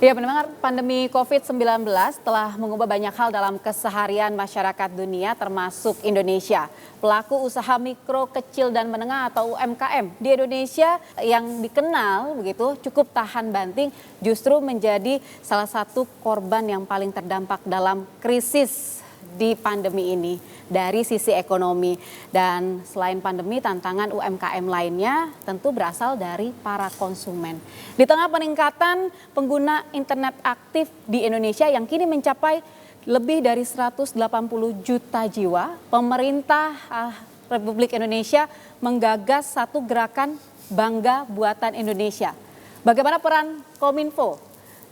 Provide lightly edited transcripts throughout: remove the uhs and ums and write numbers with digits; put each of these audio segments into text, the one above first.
Ya, pendengar, pandemi COVID-19 telah mengubah banyak hal dalam keseharian masyarakat dunia termasuk Indonesia. Pelaku usaha mikro, kecil dan menengah atau UMKM di Indonesia yang dikenal begitu cukup tahan banting justru menjadi salah satu korban yang paling terdampak dalam krisis di pandemi ini dari sisi ekonomi. Dan selain pandemi, tantangan UMKM lainnya tentu berasal dari para konsumen. Di tengah peningkatan pengguna internet aktif di Indonesia yang kini mencapai lebih dari 180 juta jiwa, pemerintah Republik Indonesia menggagas satu gerakan Bangga Buatan Indonesia. Bagaimana peran Kominfo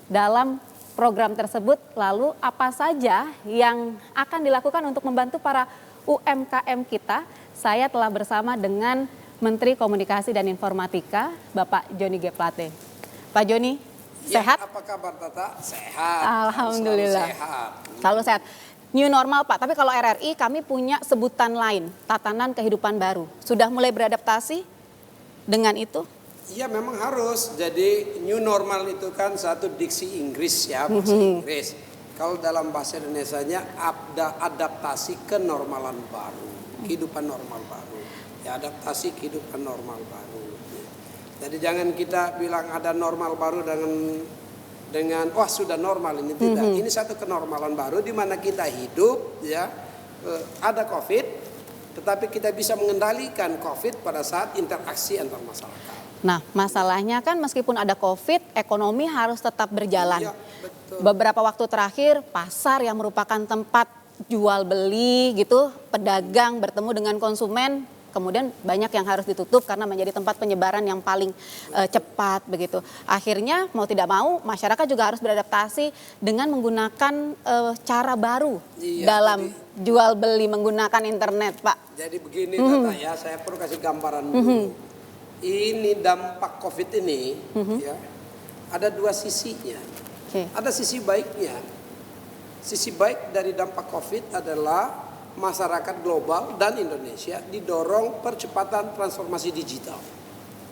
dalam program tersebut, lalu apa saja yang akan dilakukan untuk membantu para UMKM kita? Saya telah bersama dengan Menteri Komunikasi dan Informatika, Bapak Joni G. Plate. Pak Joni, sehat? Apa kabar Tata? Sehat. Alhamdulillah. Selalu sehat. New normal Pak, tapi kalau RRI kami punya sebutan lain, tatanan kehidupan baru. Sudah mulai beradaptasi dengan itu? Iya memang harus. Jadi new normal itu kan satu diksi Inggris ya, bahasa Inggris. Kalau dalam bahasa Indonesianya adaptasi kenormalan baru, kehidupan normal baru. Ya, adaptasi kehidupan normal baru. Jadi jangan kita bilang ada normal baru dengan wah sudah normal, ini tidak. Ini satu kenormalan baru di mana kita hidup ya. Ada Covid, tetapi kita bisa mengendalikan Covid pada saat interaksi antar masyarakat. Nah, masalahnya kan meskipun ada COVID, ekonomi harus tetap berjalan. Iya, betul. Beberapa waktu terakhir, pasar yang merupakan tempat jual beli gitu, pedagang bertemu dengan konsumen, kemudian banyak yang harus ditutup karena menjadi tempat penyebaran yang paling cepat begitu. Akhirnya mau tidak mau, masyarakat juga harus beradaptasi dengan menggunakan cara baru dalam jual beli menggunakan internet, Pak. Jadi begini Tata ya, saya perlu kasih gambaran dulu. Ini dampak COVID ini ya, ada dua sisinya. Ada sisi baiknya. Sisi baik dari dampak COVID adalah masyarakat global dan Indonesia didorong percepatan transformasi digital.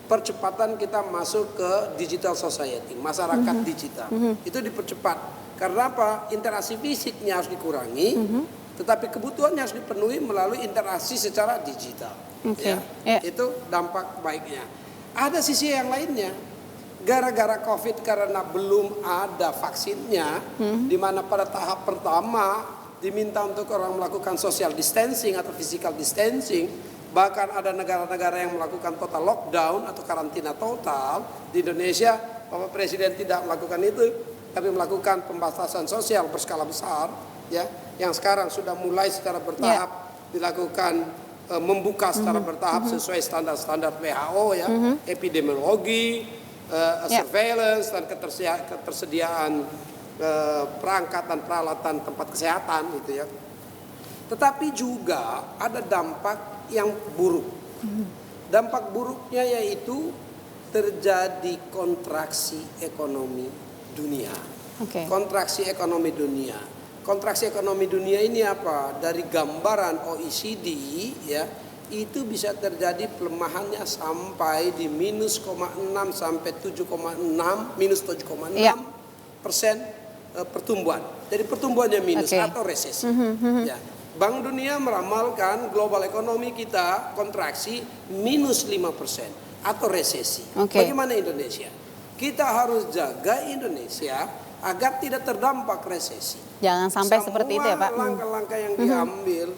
Percepatan kita masuk ke digital society, masyarakat digital. Itu dipercepat. Karena apa? Interaksi fisiknya harus dikurangi, tetapi kebutuhannya harus dipenuhi melalui interaksi secara digital. Itu dampak baiknya. Ada sisi yang lainnya. Gara-gara COVID karena belum ada vaksinnya, di mana pada tahap pertama diminta untuk orang melakukan social distancing atau physical distancing, bahkan ada negara-negara yang melakukan total lockdown atau karantina total. Di Indonesia, Bapak Presiden tidak melakukan itu, tapi melakukan pembatasan sosial berskala besar, ya, yang sekarang sudah mulai secara bertahap dilakukan. Membuka secara bertahap sesuai standar-standar WHO ya, epidemiologi, surveillance dan ketersediaan perangkat dan peralatan tempat kesehatan gitu ya. Tetapi juga ada dampak yang buruk. Dampak buruknya yaitu terjadi kontraksi ekonomi dunia. Kontraksi ekonomi dunia. Kontraksi ekonomi dunia ini apa? Dari gambaran OECD ya, itu bisa terjadi pelemahannya sampai di minus 0,6 sampai 7,6, minus 7,6% pertumbuhan. Jadi pertumbuhannya minus atau resesi. Ya. Bank Dunia meramalkan global ekonomi kita kontraksi minus 5% atau resesi. Bagaimana Indonesia? Kita harus jaga Indonesia agar tidak terdampak resesi. Jangan sampai seperti itu ya Pak. Langkah-langkah yang diambil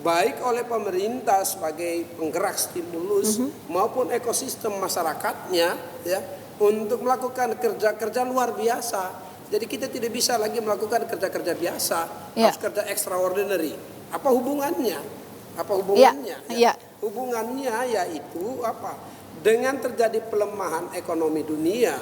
baik oleh pemerintah sebagai penggerak stimulus maupun ekosistem masyarakatnya ya, untuk melakukan kerja-kerja luar biasa. Jadi kita tidak bisa lagi melakukan kerja-kerja biasa, harus kerja extraordinary. Apa hubungannya? Hubungannya yaitu apa? Dengan terjadi pelemahan ekonomi dunia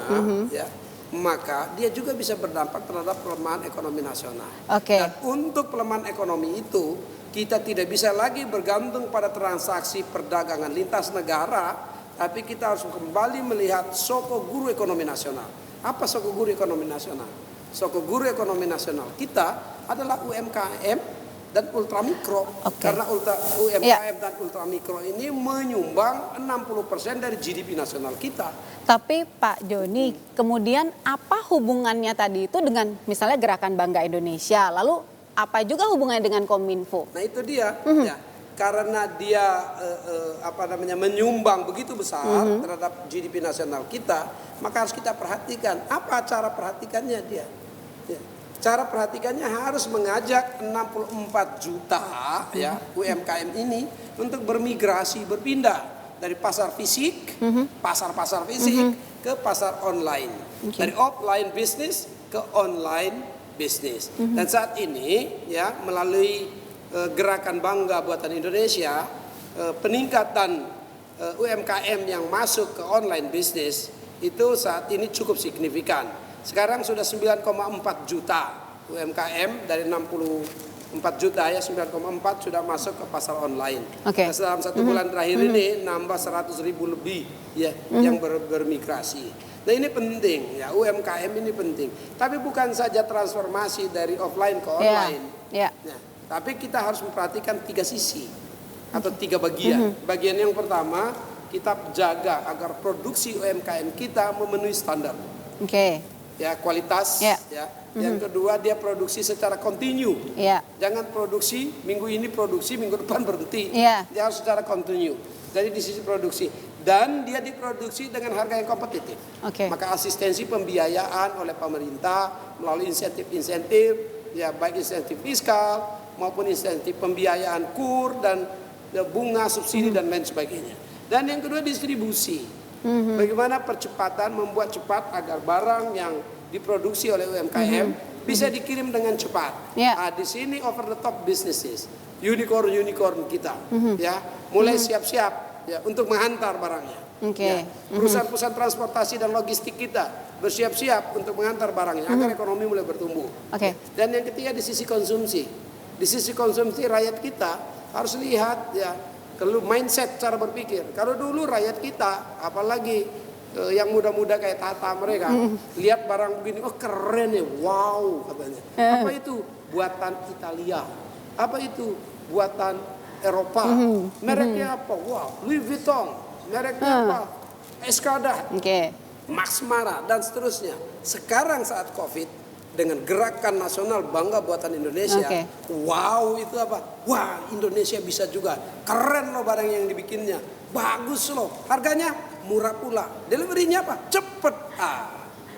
ya, maka dia juga bisa berdampak terhadap pelemahan ekonomi nasional. Dan untuk pelemahan ekonomi itu, kita tidak bisa lagi bergantung pada transaksi perdagangan lintas negara, tapi kita harus kembali melihat soko guru ekonomi nasional. Apa soko guru ekonomi nasional? Soko guru ekonomi nasional kita adalah UMKM dan ultramikro. Karena UMKM dan ultramikro ini menyumbang 60% dari GDP nasional kita. Tapi Pak Joni, kemudian apa hubungannya tadi itu dengan misalnya Gerakan Bangga Indonesia? Lalu apa juga hubungannya dengan Kominfo? Nah itu dia, ya. Karena dia menyumbang begitu besar terhadap GDP nasional kita, maka harus kita perhatikan apa cara perhatikannya dia. Ya. Cara perhatikannya harus mengajak 64 juta ya UMKM ini untuk bermigrasi, berpindah dari pasar fisik, pasar-pasar fisik ke pasar online. Dari offline bisnis ke online bisnis. Dan saat ini ya melalui Gerakan Bangga Buatan Indonesia, peningkatan UMKM yang masuk ke online bisnis itu saat ini cukup signifikan. Sekarang sudah 9,4 juta UMKM dari 64 juta ya 9,4 sudah masuk ke pasar online. Nah, dalam 1 bulan terakhir ini nambah 100.000 lebih ya yang bermigrasi. Nah ini penting ya UMKM ini penting. Tapi bukan saja transformasi dari offline ke online. Nah, tapi kita harus memperhatikan 3 sisi atau 3 bagian. Bagian yang pertama kita jaga agar produksi UMKM kita memenuhi standar. Ya kualitas ya. Yang kedua dia produksi secara kontinu. Jangan produksi minggu ini produksi minggu depan berhenti. Dia harus secara kontinu. Jadi di sisi produksi dan dia diproduksi dengan harga yang kompetitif. Maka asistensi pembiayaan oleh pemerintah melalui insentif-insentif ya baik insentif fiskal maupun insentif pembiayaan kur dan bunga subsidi dan lain sebagainya. Dan yang kedua distribusi. Bagaimana percepatan membuat cepat agar barang yang diproduksi oleh UMKM bisa dikirim dengan cepat. Nah, di sini over the top businesses, unicorn kita, ya mulai siap-siap ya untuk menghantar barangnya. Ya, perusahaan-perusahaan transportasi dan logistik kita bersiap-siap untuk menghantar barangnya agar ekonomi mulai bertumbuh. Dan yang ketiga di sisi konsumsi, rakyat kita harus lihat ya. Kalau mindset cara berpikir, kalau dulu rakyat kita, apalagi yang muda-muda kayak Tata mereka, lihat barang begini, oh keren ya, wow katanya. Apa itu? Buatan Italia. Apa itu? Buatan Eropa. Mereknya apa? Wow, Louis Vuitton. Mereknya apa? Escada, Max Mara dan seterusnya. Sekarang saat COVID, dengan Gerakan Nasional Bangga Buatan Indonesia, wow itu apa? Wah Indonesia bisa juga, keren loh barang yang dibikinnya, bagus loh, harganya murah pula, deliverynya apa? Cepet.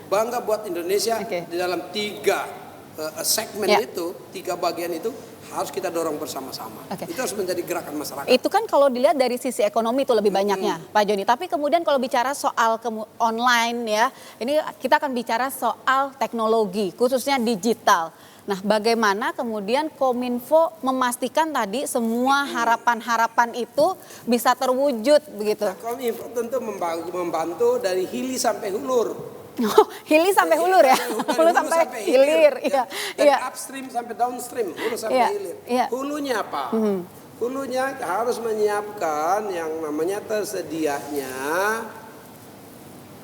Bangga Buat Indonesia di dalam 3 segmen itu, 3 bagian itu harus kita dorong bersama-sama. Itu harus menjadi gerakan masyarakat. Itu kan kalau dilihat dari sisi ekonomi itu lebih banyaknya, Pak Joni. Tapi kemudian kalau bicara soal online ya, ini kita akan bicara soal teknologi, khususnya digital. Nah, bagaimana kemudian Kominfo memastikan tadi semua harapan-harapan itu bisa terwujud begitu? Nah, Kominfo tentu membantu dari hili sampai hulur. Hilir sampai hulur ya, hulu sampai hilir, dari upstream sampai downstream, hulu sampai hilir. Hulunya apa? Hulunya harus menyiapkan yang namanya tersedianya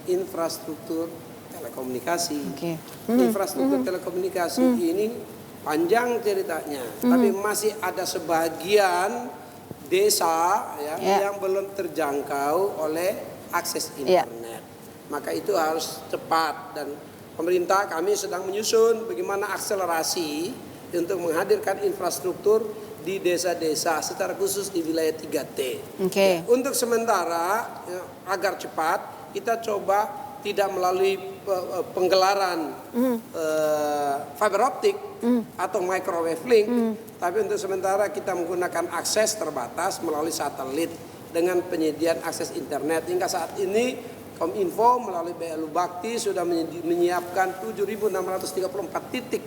infrastruktur telekomunikasi. Infrastruktur telekomunikasi ini panjang ceritanya, tapi masih ada sebagian desa yang belum terjangkau oleh akses internet. Maka itu harus cepat dan pemerintah kami sedang menyusun bagaimana akselerasi untuk menghadirkan infrastruktur di desa-desa secara khusus di wilayah 3T. Untuk sementara agar cepat kita coba tidak melalui penggelaran fiber optik atau microwave link, tapi untuk sementara kita menggunakan akses terbatas melalui satelit dengan penyediaan akses internet. Hingga saat ini Kominfo melalui BLU Bakti sudah menyiapkan 7.634 titik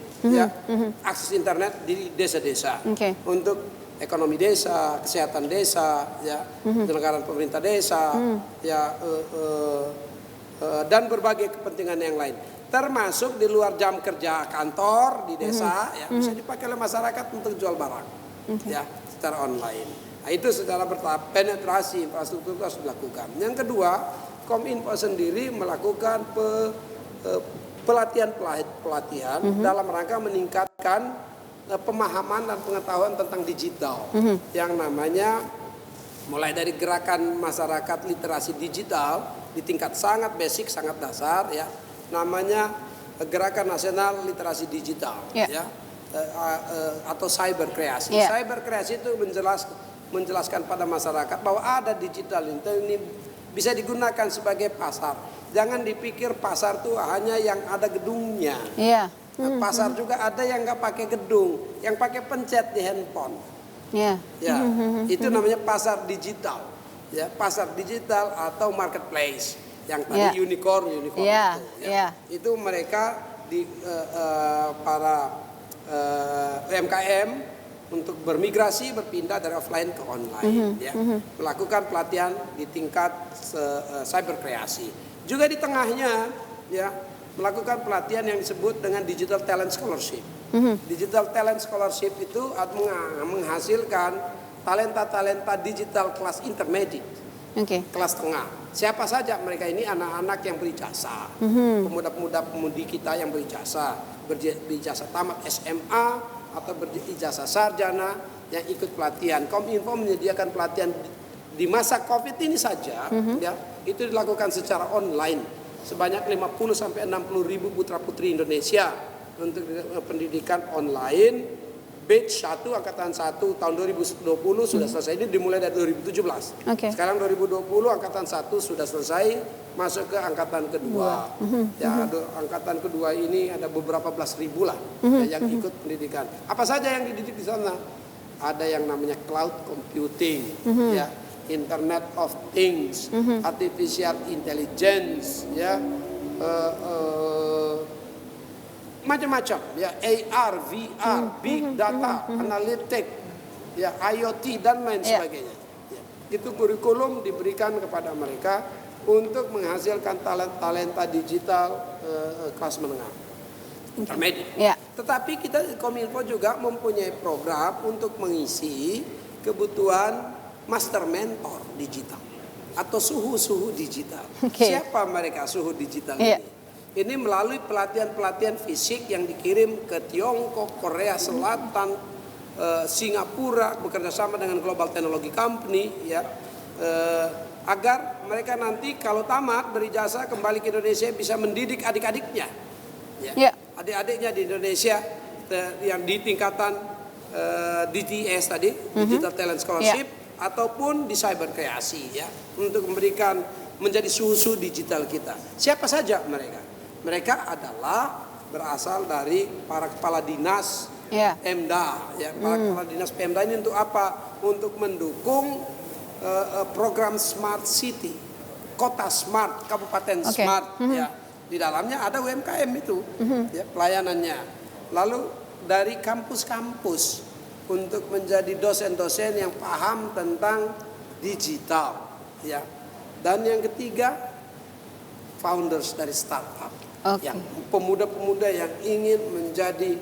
akses internet di desa-desa untuk ekonomi desa, kesehatan desa, penyelenggaraan pemerintah desa, dan berbagai kepentingan yang lain. Termasuk di luar jam kerja kantor di desa, bisa dipakai oleh masyarakat untuk jual barang, secara online. Nah, itu secara bertahap penetrasi infrastruktur itu harus dilakukan. Yang kedua, Kominfo sendiri melakukan pelatihan dalam rangka meningkatkan pemahaman dan pengetahuan tentang digital yang namanya mulai dari gerakan masyarakat literasi digital di tingkat sangat basic, sangat dasar ya, namanya gerakan nasional literasi digital ya, atau cyber kreasi. Cyber kreasi itu menjelaskan pada masyarakat bahwa ada digital ini bisa digunakan sebagai pasar. Jangan dipikir pasar tuh hanya yang ada gedungnya. Pasar juga ada yang nggak pakai gedung, yang pakai pencet di handphone. Itu namanya pasar digital. Ya, pasar digital atau marketplace yang tadi unicorn itu. Itu mereka di para UMKM untuk bermigrasi berpindah dari offline ke online, melakukan pelatihan di tingkat cyber kreasi. Juga di tengahnya, ya, melakukan pelatihan yang disebut dengan digital talent scholarship. Digital talent scholarship itu menghasilkan talenta-talenta digital kelas intermediate, kelas tengah. Siapa saja mereka ini? Anak-anak yang berijazah, pemuda-pemudi kita yang berijazah tamat SMA atau berijazah sarjana yang ikut pelatihan. Kominfo menyediakan pelatihan di masa COVID ini saja, ya, itu dilakukan secara online sebanyak 50 sampai 60 ribu putra-putri Indonesia untuk pendidikan online. Batch 1 angkatan 1 tahun 2020 sudah selesai, ini dimulai dari 2017. Sekarang 2020 angkatan 1 sudah selesai, masuk ke angkatan kedua. Ya, angkatan kedua ini ada beberapa belas ribu lah yang ikut pendidikan. Apa saja yang dididik di sana? Ada yang namanya cloud computing, ya, Internet of Things, artificial intelligence, ya, macam-macam, ya, AR, VR, big data, analytic, ya, IoT dan lain sebagainya. Ya, itu kurikulum diberikan kepada mereka untuk menghasilkan talenta digital kelas menengah, intermediate. Tetapi kita Kominfo juga mempunyai program untuk mengisi kebutuhan master mentor digital atau suhu digital. Siapa mereka suhu digital ini? Ini melalui pelatihan-pelatihan fisik yang dikirim ke Tiongkok, Korea Selatan, Singapura, bekerja sama dengan Global Technology Company, ya, agar mereka nanti kalau tamat berijazah kembali ke Indonesia bisa mendidik adik-adiknya, ya, adik-adiknya di Indonesia yang di tingkatan DTS tadi, Digital Talent Scholarship, ataupun di cyber kreasi, ya, untuk memberikan menjadi suhu digital kita. Siapa saja mereka? Mereka adalah berasal dari para kepala dinas Pemda, ya, para kepala dinas Pemda ini untuk apa? Untuk mendukung program Smart City, kota smart, kabupaten smart, ya. Di dalamnya ada UMKM itu, ya, pelayanannya. Lalu dari kampus-kampus untuk menjadi dosen-dosen yang paham tentang digital, ya. Dan yang ketiga, founders dari startup, yang pemuda-pemuda yang ingin menjadi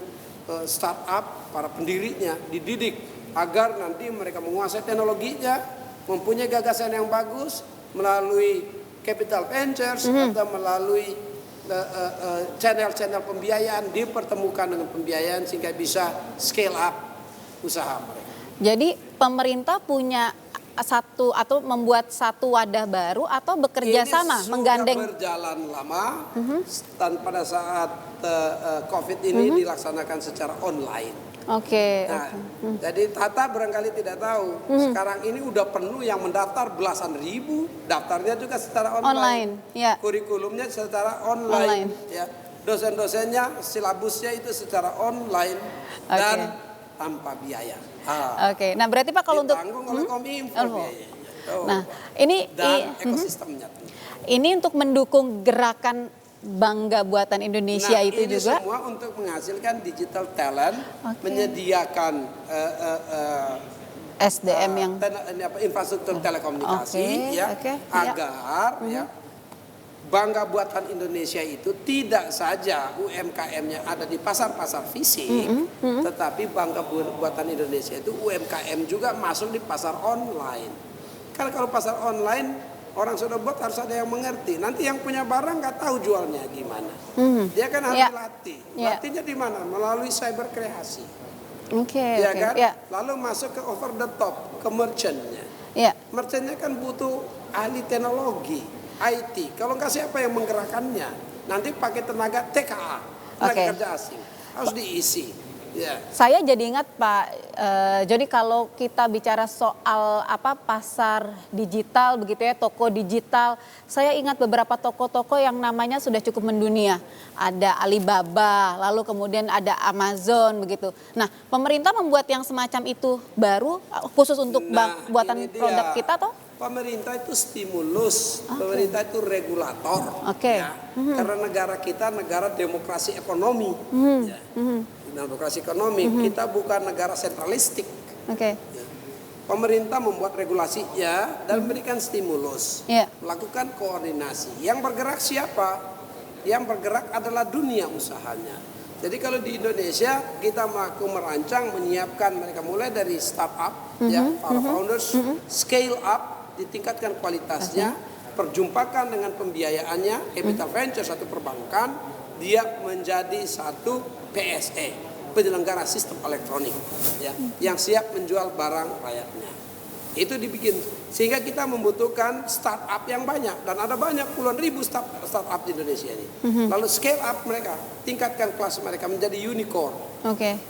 startup, para pendirinya dididik agar nanti mereka menguasai teknologinya, mempunyai gagasan yang bagus melalui capital ventures atau melalui channel-channel pembiayaan, dipertemukan dengan pembiayaan sehingga bisa scale up usaha mereka. Jadi pemerintah punya satu atau membuat satu wadah baru atau bekerja sama menggandeng? Berjalan lama dan pada saat COVID ini dilaksanakan secara online. Jadi Tata barangkali tidak tahu, sekarang ini udah penuh yang mendaftar belasan ribu, daftarnya juga secara online. Kurikulumnya secara online. Ya. Dosen-dosennya, silabusnya itu secara online dan tanpa biaya. Nah berarti Pak kalau untuk ditanggung oleh Kominfo biayanya. Nah ini dan ekosistemnya. Ini untuk mendukung gerakan Bangga Buatan Indonesia itu ini juga. Semua untuk menghasilkan digital talent, menyediakan SDM yang infrastruktur telekomunikasi, agar ya, Bangga Buatan Indonesia itu tidak saja UMKM-nya ada di pasar-pasar fisik, tetapi Bangga Buatan Indonesia itu UMKM juga masuk di pasar online. Karena kalau pasar online orang sudah buat harus ada yang mengerti. Nanti yang punya barang nggak tahu jualnya gimana. Dia kan harus dilatih. Latihnya di mana? Melalui cyber kreasi. Ya Oke. kan? Ya. Lalu masuk ke over the top, ke merchantnya. Ya. Merchantnya kan butuh ahli teknologi, IT. Kalau nggak siapa yang menggerakkannya? Nanti pakai tenaga TKA, tenaga kerja asing. Harus diisi. Ya. Saya jadi ingat Pak Joni, kalau kita bicara soal pasar digital begitu ya, toko digital, saya ingat beberapa toko-toko yang namanya sudah cukup mendunia. Ada Alibaba, lalu kemudian ada Amazon begitu. Nah, pemerintah membuat yang semacam itu baru khusus untuk buatan produk kita toh? Pemerintah itu stimulus, pemerintah itu regulator. Ya. Karena negara kita negara demokrasi ekonomi. Ya. Demokrasi ekonomi, kita bukan negara sentralistik. Ya. Pemerintah membuat regulasinya dan memberikan stimulus, melakukan koordinasi. Yang bergerak siapa? Yang bergerak adalah dunia usahanya. Jadi kalau di Indonesia kita mampu merancang, menyiapkan mereka mulai dari startup, ya, para founders, scale up, ditingkatkan kualitasnya, perjumpakan dengan pembiayaannya, capital venture satu perbankan, dia menjadi satu PSE, penyelenggara sistem elektronik, ya, yang siap menjual barang rakyatnya. Itu dibikin sehingga kita membutuhkan startup yang banyak dan ada banyak puluhan ribu startup di Indonesia ini. Lalu scale up mereka, tingkatkan kelas mereka menjadi unicorn.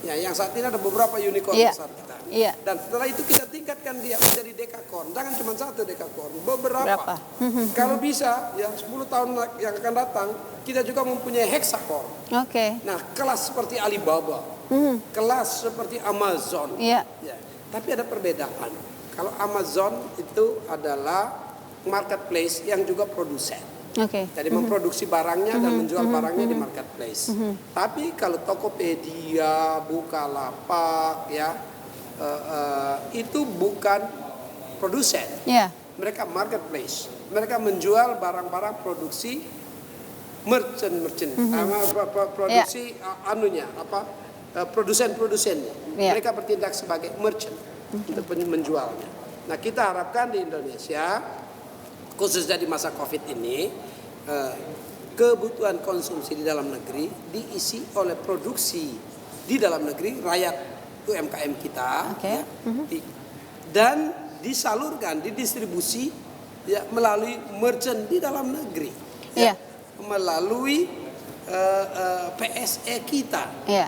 Ya, yang saat ini ada beberapa unicorn besar kita. Dan setelah itu kita tingkatkan dia menjadi dekakorn. Jangan cuma satu dekakorn, beberapa. Kalau bisa, ya 10 tahun yang akan datang kita juga mempunyai hexakorn. Nah, kelas seperti Alibaba, kelas seperti Amazon. Ya. Tapi ada perbedaan. Kalau Amazon itu adalah marketplace yang juga produsen. Jadi memproduksi barangnya dan menjual barangnya di marketplace. Tapi kalau Tokopedia, Bukalapak, ya, itu bukan produsen. Mereka marketplace. Mereka menjual barang-barang produksi merchant, produksi produsen-produsennya. Mereka bertindak sebagai merchant untuk menjualnya. Nah, kita harapkan di Indonesia, khususnya di masa COVID ini, kebutuhan konsumsi di dalam negeri diisi oleh produksi di dalam negeri, rakyat UMKM kita, ya, dan disalurkan, didistribusi, ya, melalui merchant di dalam negeri, ya, melalui PSE kita. Ya.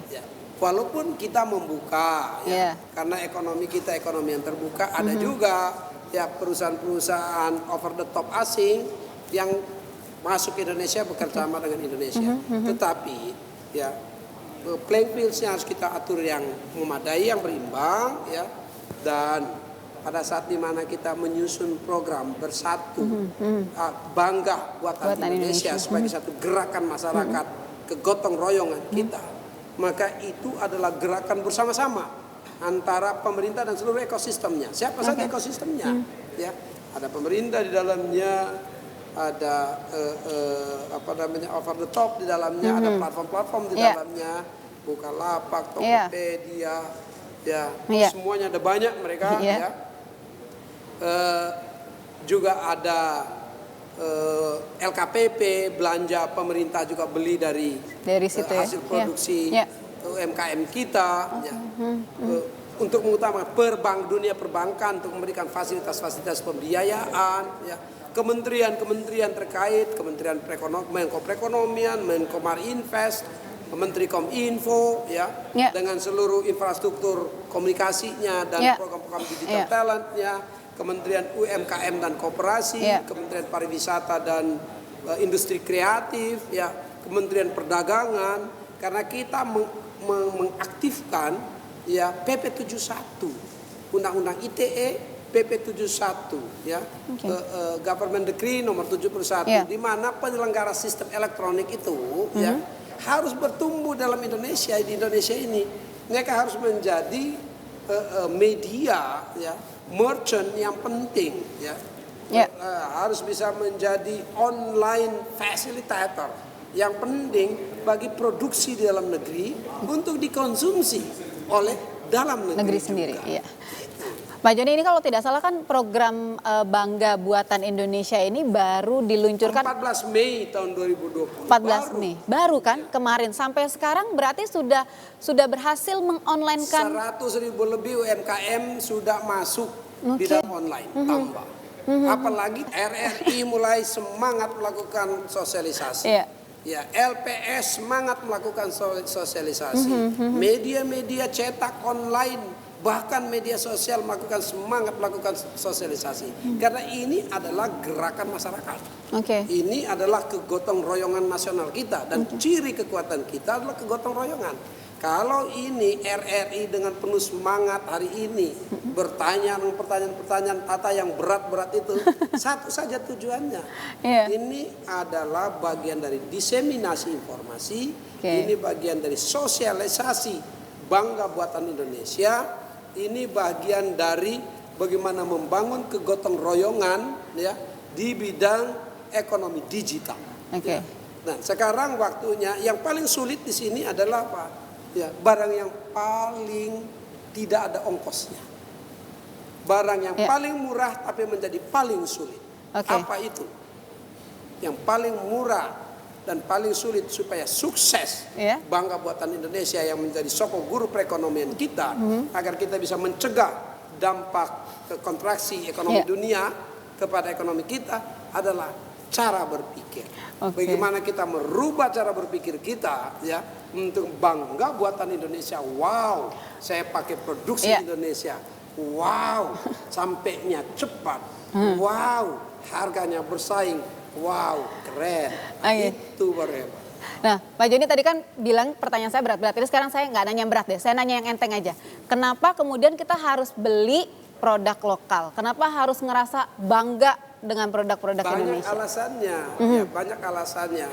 Walaupun kita membuka, ya, karena ekonomi kita ekonomi yang terbuka, ada juga, ya, perusahaan-perusahaan over the top asing yang masuk ke Indonesia bekerja sama dengan Indonesia. Tetapi, ya, playing fields-nya harus kita atur yang memadai, yang berimbang, ya, dan pada saat dimana kita menyusun program bersatu, bangga buatan Indonesia sebagai satu gerakan masyarakat, kegotong royongan kita. Maka itu adalah gerakan bersama-sama antara pemerintah dan seluruh ekosistemnya. Siapa saja ekosistemnya? Ya, ada pemerintah di dalamnya, ada over the top di dalamnya, ada platform-platform di dalamnya, Bukalapak, Tokopedia, ya, semuanya ada banyak mereka. Ya. Juga ada LKPP, belanja pemerintah juga beli dari situ, hasil produksi UMKM kita, ya. Untuk mengutamakan dunia perbankan untuk memberikan fasilitas-fasilitas pembiayaan, ya. Kementerian-kementerian terkait, Kementerian Menko Perekonomian, Menko Marinvest, Menteri Kominfo, ya, dengan seluruh infrastruktur komunikasinya dan program-program digital talentnya, Kementerian UMKM dan Koperasi, Kementerian Pariwisata dan Industri Kreatif, ya, Kementerian Perdagangan, karena kita mengaktifkan, ya, PP 71, Undang-Undang ITE, PP 71, ya, Government Decree nomor 71, di mana penyelenggara sistem elektronik itu, ya, harus bertumbuh dalam Indonesia, di Indonesia ini. Mereka harus menjadi media, ya, merchant yang penting, ya. Harus bisa menjadi online facilitator yang penting bagi produksi di dalam negeri untuk dikonsumsi oleh dalam negeri sendiri. Pak Joni, ini kalau tidak salah kan program Bangga Buatan Indonesia ini baru diluncurkan 14 Mei tahun 2020. 14 Mei. Baru kan kemarin, sampai sekarang berarti sudah berhasil mengonlinekan 100.000 lebih UMKM sudah masuk di dalam online, tambah. Apalagi RRI mulai semangat melakukan sosialisasi. Ya, LPS semangat melakukan sosialisasi. Media-media cetak online, bahkan media sosial semangat melakukan sosialisasi. Karena ini adalah gerakan masyarakat. Ini adalah kegotong royongan nasional kita, dan ciri kekuatan kita adalah kegotong royongan. Kalau ini RRI dengan penuh semangat hari ini bertanya pertanyaan tata yang berat-berat itu, satu saja tujuannya. Ini adalah bagian dari diseminasi informasi, ini bagian dari sosialisasi Bangga Buatan Indonesia, ini bagian dari bagaimana membangun kegotong royongan ya di bidang ekonomi digital. Ya. Nah, sekarang waktunya yang paling sulit di sini adalah apa? Ya, barang yang paling tidak ada ongkosnya. Barang yang paling murah tapi menjadi paling sulit. Apa itu? Yang paling murah dan paling sulit supaya sukses Bangga Buatan Indonesia yang menjadi sokong guru perekonomian kita, agar kita bisa mencegah dampak kontraksi ekonomi dunia kepada ekonomi kita, adalah cara berpikir. Bagaimana kita merubah cara berpikir kita ya untuk bangga buatan Indonesia. Wow, saya pakai produksi Indonesia. Wow, sampainya cepat. Wow, harganya bersaing. Wow, keren. Itu baru hebat. Nah, Pak Joni tadi kan bilang pertanyaan saya berat-berat. Jadi sekarang saya nggak nanya yang berat deh, saya nanya yang enteng aja. Kenapa kemudian kita harus beli produk lokal? Kenapa harus ngerasa bangga dengan produk-produk Indonesia? Banyak alasannya.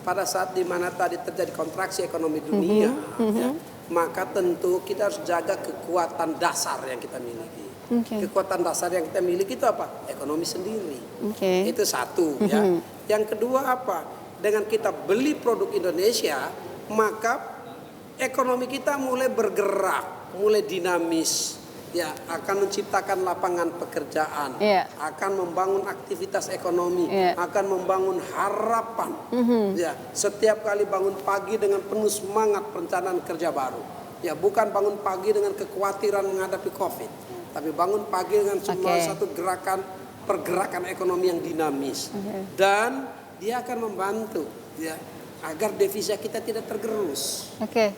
Pada saat dimana tadi terjadi kontraksi ekonomi dunia, ya, maka tentu kita harus jaga kekuatan dasar yang kita miliki. Kekuatan dasar yang kita miliki itu apa? Ekonomi sendiri. Itu satu. Ya. Yang kedua apa? Dengan kita beli produk Indonesia, maka ekonomi kita mulai bergerak, mulai dinamis. Ya, akan menciptakan lapangan pekerjaan, akan membangun aktivitas ekonomi, akan membangun harapan. Ya, setiap kali bangun pagi dengan penuh semangat perencanaan kerja baru. Ya, bukan bangun pagi dengan kekhawatiran menghadapi COVID, tapi bangun pagi dengan semua satu pergerakan ekonomi yang dinamis. Dan dia akan membantu ya agar devisa kita tidak tergerus.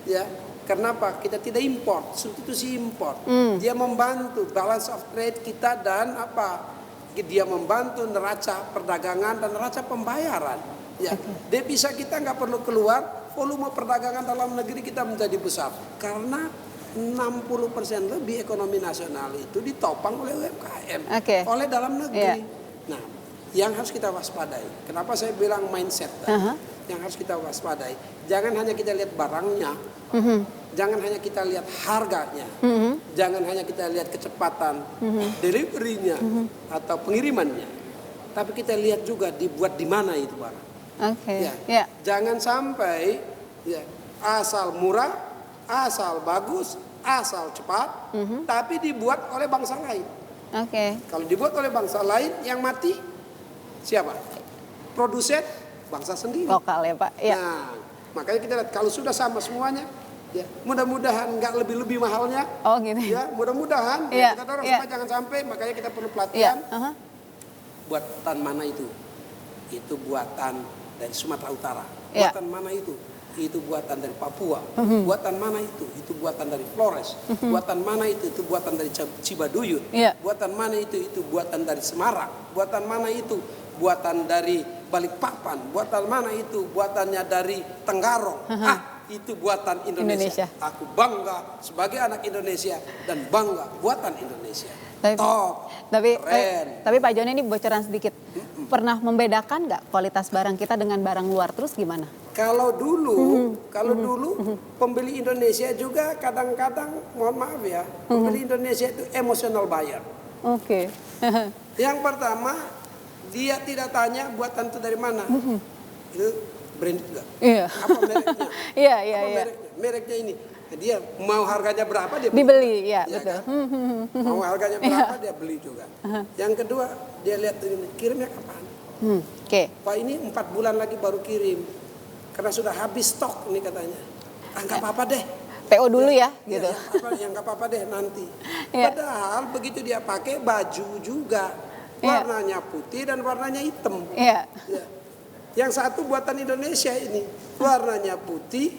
Ya. Kenapa? Kita tidak import, substitusi import. Dia membantu balance of trade kita dan apa? Dia membantu neraca perdagangan dan neraca pembayaran. Ya, devisa kita nggak perlu keluar, volume perdagangan dalam negeri kita menjadi besar karena 60% lebih ekonomi nasional itu ditopang oleh UMKM, oleh dalam negeri. Nah, yang harus kita waspadai. Kenapa saya bilang mindset tadi? Yang harus kita waspadai. Jangan hanya kita lihat barangnya, jangan hanya kita lihat harganya, jangan hanya kita lihat kecepatan deliverynya atau pengirimannya, tapi kita lihat juga dibuat di mana itu barang. Jangan sampai asal murah, asal bagus, asal cepat, tapi dibuat oleh bangsa lain. Kalau dibuat oleh bangsa lain, yang mati siapa? Produsen bangsa sendiri. Lokal ya Pak. Nah, makanya kita lihat kalau sudah sama semuanya, ya mudah-mudahan nggak lebih mahalnya. Ya, mudah-mudahan. Kita dorong supaya jangan sampai. Makanya kita perlu pelatihan. Buatan mana itu? Itu buatan dari Sumatera Utara. Buatan mana itu? Itu buatan dari Papua. Buatan mana itu? Itu buatan dari Flores. Buatan mana itu? Itu buatan dari Cibaduyut. Buatan mana itu? Itu buatan dari Semarang. Buatan mana itu? Buatan dari Balikpapan. Buatan mana itu? Buatannya dari Tenggarong. Itu buatan Indonesia. Aku bangga sebagai anak Indonesia dan bangga buatan Indonesia. Tapi Pak Joni, ini bocoran sedikit. Pernah membedakan nggak kualitas barang kita dengan barang luar, terus gimana? Kalau dulu pembeli Indonesia juga kadang-kadang, mohon maaf ya, pembeli Indonesia itu emotional buyer. Yang pertama, dia tidak tanya buatan itu dari mana. Itu branded enggak? Apa mereknya? Apa mereknya? Mereknya ini. Dia mau harganya berapa dia dibeli, ya, ya betul. kan? Mau harganya berapa dia beli juga. Yang kedua dia lihat ini kirimnya kapan. Oke. Pak ini 4 bulan lagi baru kirim karena sudah habis stok ini katanya. Nggak apa-apa deh. PO dulu ya, gitu. Yang nggak apa-apa deh nanti. Ya. Padahal begitu dia pakai baju juga warnanya putih dan warnanya hitam. Iya. Ya. Yang satu buatan Indonesia ini warnanya putih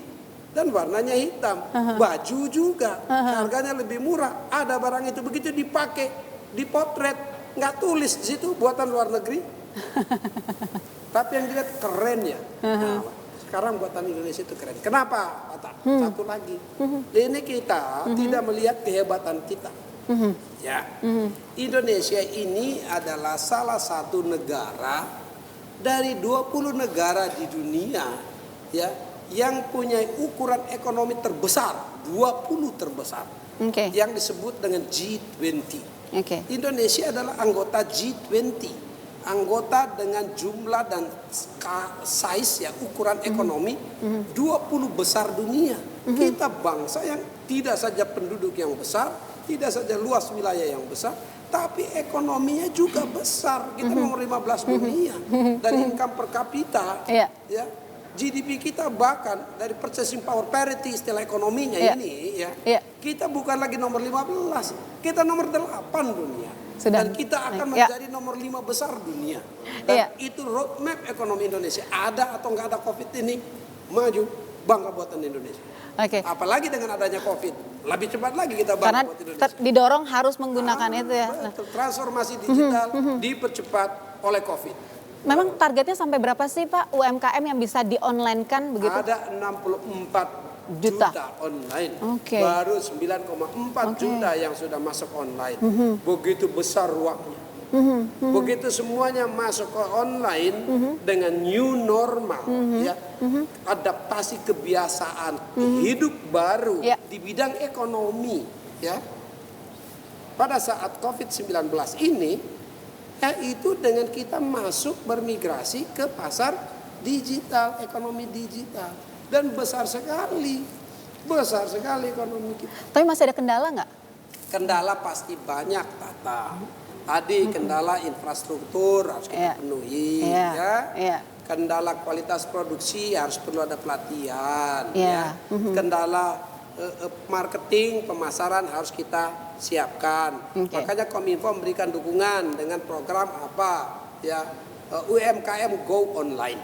dan warnanya hitam. Baju juga harganya lebih murah. Ada barang itu begitu dipakai, dipotret, nggak tulis di situ buatan luar negeri. Tapi yang dilihat keren ya. Nah, sekarang buatan Indonesia itu keren. Kenapa? Satu lagi. Ini kita tidak melihat kehebatan kita. Ya. Indonesia ini adalah salah satu negara dari 20 negara di dunia ya yang punya ukuran ekonomi terbesar, 20 terbesar. Yang disebut dengan G20. Indonesia adalah anggota G20. Anggota dengan jumlah dan size ya ukuran ekonomi 20 besar dunia. Kita bangsa yang tidak saja penduduk yang besar, tidak saja luas wilayah yang besar, tapi ekonominya juga besar. Kita nomor 15 dunia dari income per kapita. Ya, GDP kita bahkan dari purchasing power parity istilah ekonominya ini ya. Kita bukan lagi nomor 15, kita nomor 8 dunia. Dan kita akan menjadi nomor 5 besar dunia. Dan itu roadmap ekonomi Indonesia. Ada atau nggak ada COVID ini, maju, bangga buatan Indonesia. Apalagi dengan adanya COVID, lebih cepat lagi kita bangga buatan Indonesia. Karena didorong harus menggunakan itu ya. Transformasi digital dipercepat oleh COVID. Memang targetnya sampai berapa sih Pak UMKM yang bisa di-online-kan begitu? Ada 64 juta online. Baru 9,4 juta yang sudah masuk online. Begitu besar ruangnya. Begitu semuanya masuk ke online dengan new normal ya. Adaptasi kebiasaan hidup baru di bidang ekonomi ya. Pada saat COVID-19 ini ya itu dengan kita masuk bermigrasi ke pasar digital, ekonomi digital. Dan besar sekali ekonomi kita. Tapi masih ada kendala nggak? Kendala pasti banyak, Tata. Tadi kendala infrastruktur harus kita penuhi, Kendala kualitas produksi harus perlu ada pelatihan, Kendala marketing, pemasaran harus kita siapkan. Makanya Kominfo memberikan dukungan dengan program apa, ya UMKM Go Online.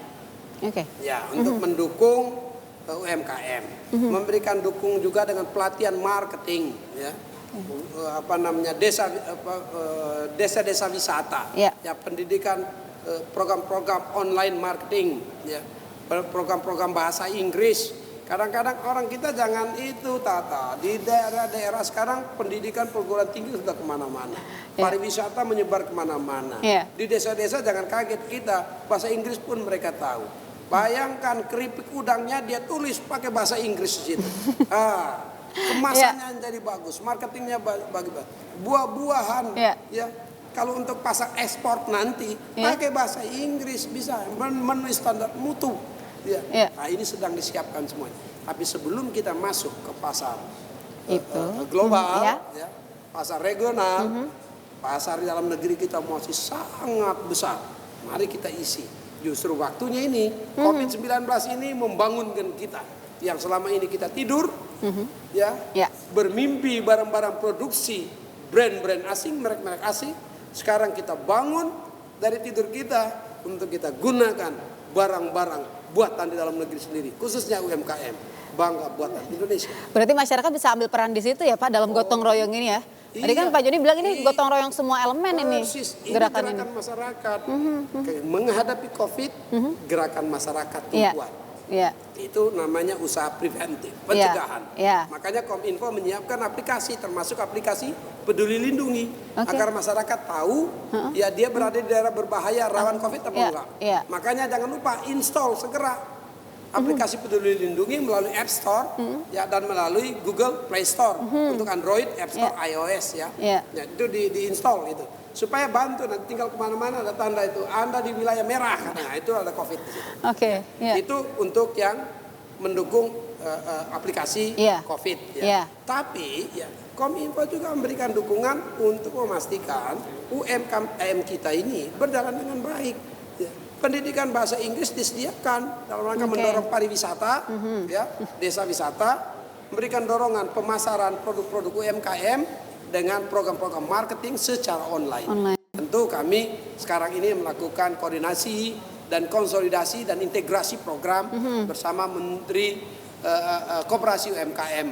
Ya, untuk mendukung UMKM, memberikan dukung juga dengan pelatihan marketing, ya, desa-desa wisata, ya, pendidikan, program-program online marketing, ya, program-program bahasa Inggris. Kadang-kadang orang kita jangan itu, Tata, di daerah-daerah sekarang pendidikan perguruan tinggi sudah kemana-mana, pariwisata menyebar kemana-mana. Di desa-desa jangan kaget kita, bahasa Inggris pun mereka tahu. Bayangkan keripik udangnya dia tulis pakai bahasa Inggris di situ. Kemasannya jadi bagus, marketingnya bagus. Buah-buahan, ya. Kalau untuk pasar ekspor nanti pakai bahasa Inggris bisa memenuhi standar mutu. Nah, ini sedang disiapkan semuanya. Tapi sebelum kita masuk ke pasar global, ya, pasar regional, pasar di dalam negeri kita masih sangat besar. Mari kita isi. Justru waktunya ini COVID-19 ini membangunkan kita yang selama ini kita tidur, bermimpi barang-barang produksi brand-brand asing, merek-merek asing. Sekarang kita bangun dari tidur kita untuk kita gunakan barang-barang buatan di dalam negeri sendiri, khususnya UMKM, bangga buatan Indonesia. Berarti masyarakat bisa ambil peran di situ ya Pak dalam gotong royong ini ya? Tadi kan Pak Joni bilang ini gotong royong semua elemen ini gerakan ini. Masyarakat menghadapi COVID, gerakan masyarakat tumbuhan. Itu namanya usaha preventif, pencegahan. Makanya Kominfo menyiapkan aplikasi, termasuk aplikasi Peduli Lindungi, agar masyarakat tahu ya dia berada di daerah berbahaya rawan COVID atau enggak. Makanya jangan lupa install segera aplikasi Peduli Lindungi melalui App Store ya, dan melalui Google Play Store untuk Android, App Store, iOS ya. Itu diinstal itu supaya bantu, nanti tinggal kemana-mana ada tanda itu Anda di wilayah merah, nah itu ada COVID. Itu untuk yang mendukung aplikasi Iya. COVID. Ya. Iya. Tapi ya, Kominfo juga memberikan dukungan untuk memastikan UMKM kita ini berjalan dengan baik. Ya. Pendidikan bahasa Inggris disediakan dalam rangka mendorong pariwisata, ya, desa wisata, memberikan dorongan pemasaran produk-produk UMKM dengan program-program marketing secara online. Tentu kami sekarang ini melakukan koordinasi dan konsolidasi dan integrasi program bersama Menteri Koperasi UMKM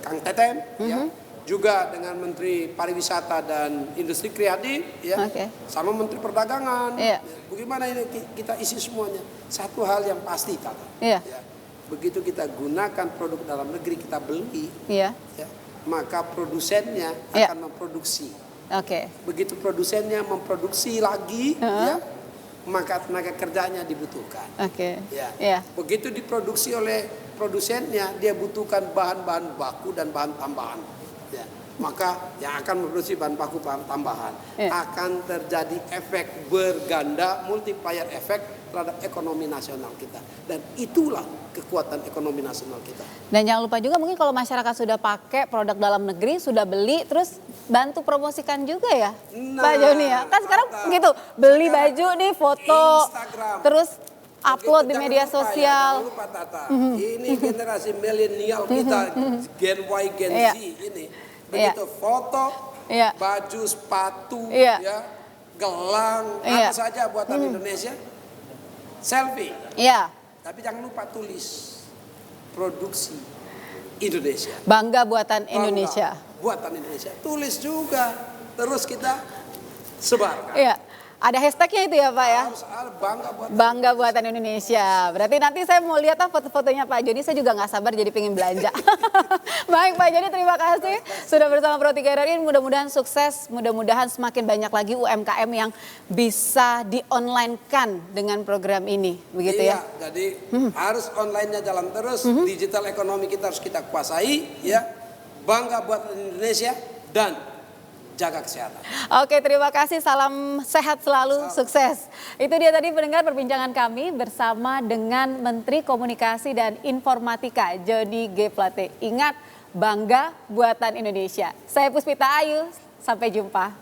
Kang Tetem, ya, juga dengan Menteri Pariwisata dan Industri Kreatif, ya, sama Menteri Perdagangan. Bagaimana ini kita isi semuanya? Satu hal yang pasti, kakak. Ya, begitu kita gunakan produk dalam negeri kita beli, ya, maka produsennya akan memproduksi. Begitu produsennya memproduksi lagi, ya, maka tenaga kerjanya dibutuhkan. Begitu diproduksi oleh produsennya, dia butuhkan bahan-bahan baku dan bahan tambahan. Ya, maka yang akan memproduksi bahan baku bahan tambahan akan terjadi efek berganda, multiplier efek terhadap ekonomi nasional kita, dan itulah kekuatan ekonomi nasional kita. Dan jangan lupa juga mungkin kalau masyarakat sudah pakai produk dalam negeri, sudah beli, terus bantu promosikan juga ya, Pak Joni ya. Kan sekarang begitu, beli baju nih, foto, Instagram, terus upload di media sosial. Jangan lupa Tata, ini generasi milenial kita, Gen Y, Gen Z ini. Begitu foto, baju, sepatu, ya, gelang, apa saja buatan Indonesia, selfie. Tapi jangan lupa tulis produksi Indonesia. Bangga buatan Indonesia. Buatan Indonesia. Tulis juga. Terus kita sebarkan. Ada hashtagnya itu ya Pak ya? Bangga buatan Indonesia. Berarti nanti saya mau lihat foto-fotonya Pak Joni, saya juga nggak sabar jadi pengen belanja. Baik Pak Joni, terima kasih sudah bersama Pro 3 RRI. Mudah-mudahan sukses, mudah-mudahan semakin banyak lagi UMKM yang bisa di-online-kan dengan program ini. Begitu ya? Jadi harus online-nya jalan terus, digital ekonomi kita harus kita kuasai, ya. Bangga buatan Indonesia dan jaga kesehatan. Oke, terima kasih. Salam sehat selalu, sukses. Itu dia tadi pendengar perbincangan kami bersama dengan Menteri Komunikasi dan Informatika Joni G. Plate. Ingat, bangga buatan Indonesia. Saya Puspita Ayu, sampai jumpa.